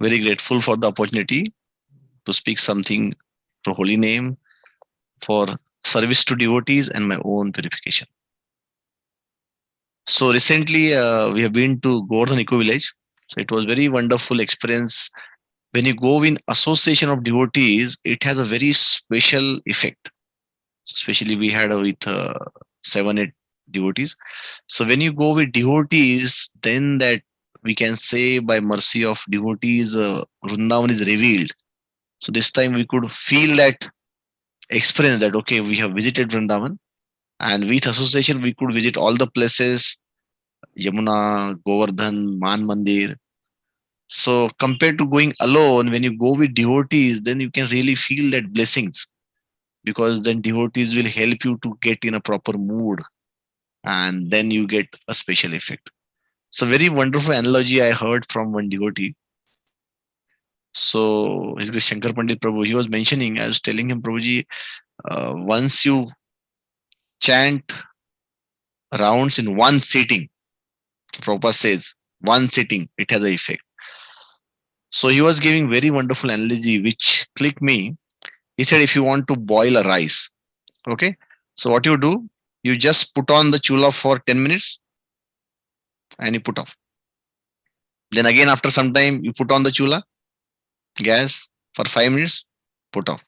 Very grateful for the opportunity to speak something for holy name, for service to devotees, and my own purification. So recently, we have been to Govardhan Eco Village. So it was very wonderful experience. When you go in association of devotees, it has a very special effect. Especially we had with 7 8 devotees. So when you go with devotees, then that we can say by mercy of devotees, Vrindavan is revealed. So this time we could feel that experience that okay, we have visited Vrindavan, and with association we could visit all the places, Yamuna, Govardhan, Man Mandir. So compared to going alone, when you go with devotees, then you can really feel that blessings, because then devotees will help you to get in a proper mood, and then you get a special effect. So very wonderful analogy I heard from one devotee. So his Grace Shankar Pandit Prabhu, he was mentioning, I was telling him, Prabhuji, once you chant rounds in one sitting, Prabhupada says, one sitting, it has an effect. So he was giving very wonderful analogy which clicked me. He said, if you want to boil a rice, okay, so what you do, you just put on the chula for 10 minutes and you put off. Then again, after some time, you put on the chula, gas for 5 minutes, put off.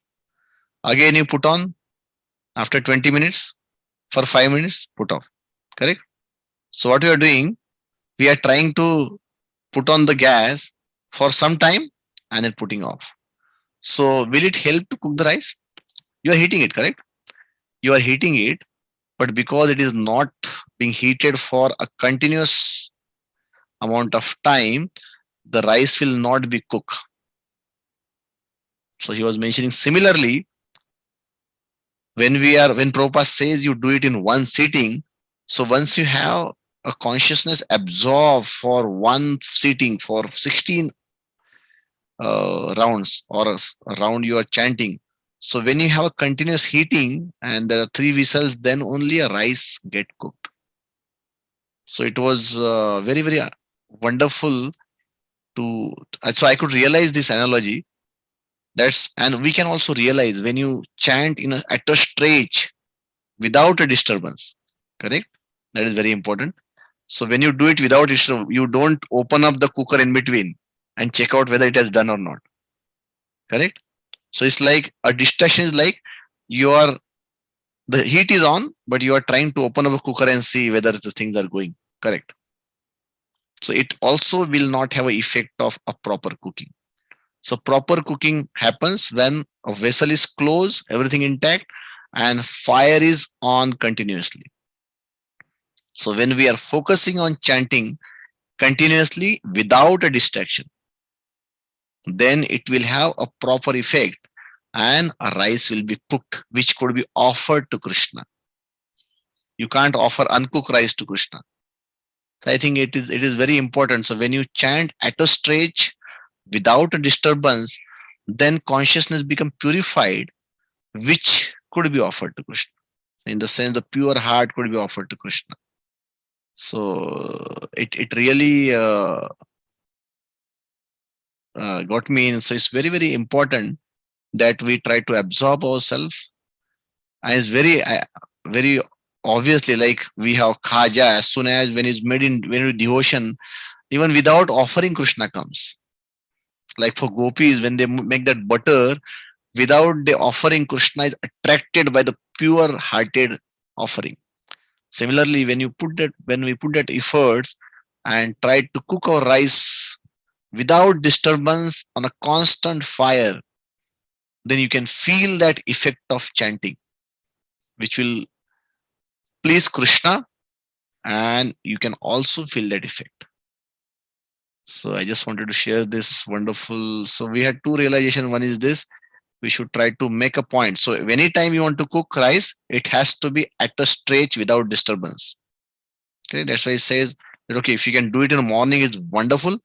Again, you put on after 20 minutes, for 5 minutes, put off. Correct? So what we are doing, we are trying to put on the gas for some time and then putting off. So will it help to cook the rice? You are heating it, correct? You are heating it, but because it is not being heated for a continuous amount of time, the rice will not be cooked. So he was mentioning similarly, when Prabhupada says you do it in one sitting, so once you have a consciousness absorb for one sitting for 16 rounds or a round you are chanting. So when you have a continuous heating and there are 3 whistles, then only a rice get cooked. So it was very wonderful to. So I could realize this analogy. And we can also realize when you chant at a stretch without a disturbance, correct? That is very important. So when you do it without disturbance, you don't open up the cooker in between and check out whether it has done or not, correct? So it's like a distraction is like you are the heat is on, but you are trying to open up a cooker and see whether the things are going correct. So it also will not have an effect of a proper cooking. So proper cooking happens when a vessel is closed, everything intact, and fire is on continuously. So when we are focusing on chanting continuously without a distraction, then it will have a proper effect and a rice will be cooked, which could be offered to Krishna. You can't offer uncooked rice to Krishna. I think it is very important. So when you chant at a stretch without a disturbance, then consciousness become purified, which could be offered to Krishna. In the sense, the pure heart could be offered to Krishna. So it really got me in. So it's very important that we try to absorb ourselves. And it's very obviously like we have khaja. As soon as when it's made in when devotion, even without offering, Krishna comes. Like for gopis, when they make that butter, without the offering, Krishna is attracted by the pure hearted offering. Similarly, when we put that efforts and try to cook our rice without disturbance on a constant fire, then you can feel that effect of chanting, which will please Krishna, and you can also feel that effect. So I just wanted to share this wonderful. So we had two realizations. One is this: we should try to make a point. So anytime you want to cook rice, it has to be at a stretch without disturbance. Okay, that's why it says that okay, if you can do it in the morning, it's wonderful.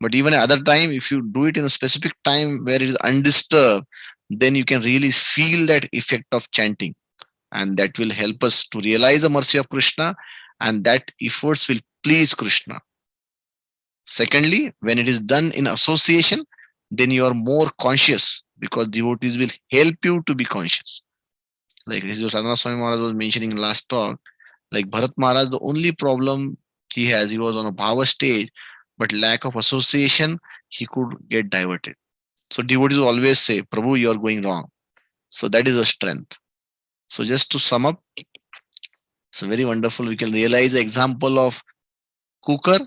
But even another time, if you do it in a specific time where it is undisturbed, then you can really feel that effect of chanting. And that will help us to realize the mercy of Krishna, and that efforts will please Krishna. Secondly, when it is done in association, then you are more conscious, because devotees will help you to be conscious. Like this is Sadhana Swami Maharaj was mentioning in last talk. Like Bharat Maharaj, the only problem he was on a bhava stage, but lack of association, he could get diverted. So devotees always say, Prabhu, you are going wrong. So that is a strength. So just to sum up, it's very wonderful. We can realize the example of cooker.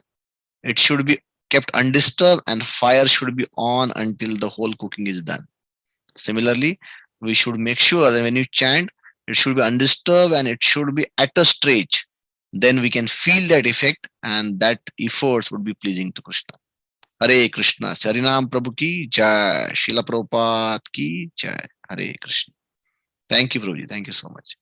It should be kept undisturbed and fire should be on until the whole cooking is done. Similarly, we should make sure that when you chant, it should be undisturbed and it should be at a stage. Then we can feel that effect and that efforts would be pleasing to Krishna. Hare Krishna. Sarinam Prabhu ki jai. Srila Prabhupada ki jai. Hare Krishna. Thank you, Prabhuji. Thank you so much.